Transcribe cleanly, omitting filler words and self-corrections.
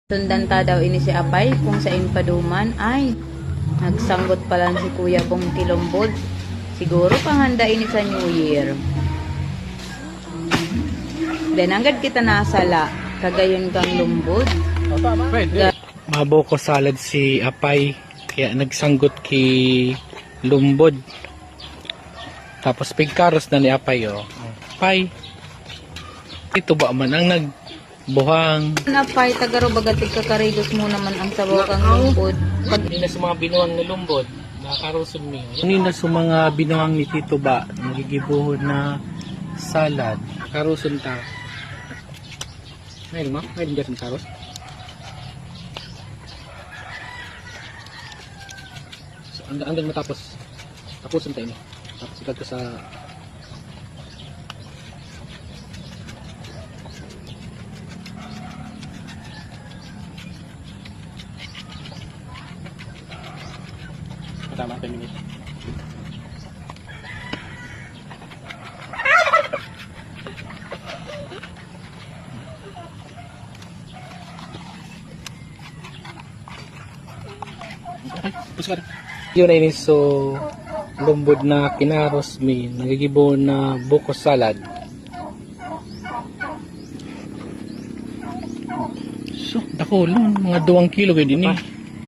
Sundan ta daw ini si Apay kung sa paduman ay nagsanggot pa lang si Kuya Bong Tilombod. Siguro panghanda ini sa New Year. Then anggad kita nasala kagayon kang lumbod. Maboko salad si Apay kaya nagsanggot ki lumbod. Tapos pigkaros na ni Apay Apay. Ito ba man ang nagbuhang. Apay tagaro bagatig kakarigos mo naman ang sabaw kang lumbod. Hindi na sa mga binuhang na lumbod. Nakakarusog niyo. Hindi na sa mga binuhang ni Tito ba nagigibuhon na salad. Karuson ta. Ngayon mo? Ngayon dyan sa karos? So, andang matapos. Tapusin tayo ni. Tapos ikad ko sa... Tama 10 minutes. Okay, puskan. Yun na ini so lumbod na kinaros mi nagigibo na buko salad. So dako lang mga 2 kilo gid ini.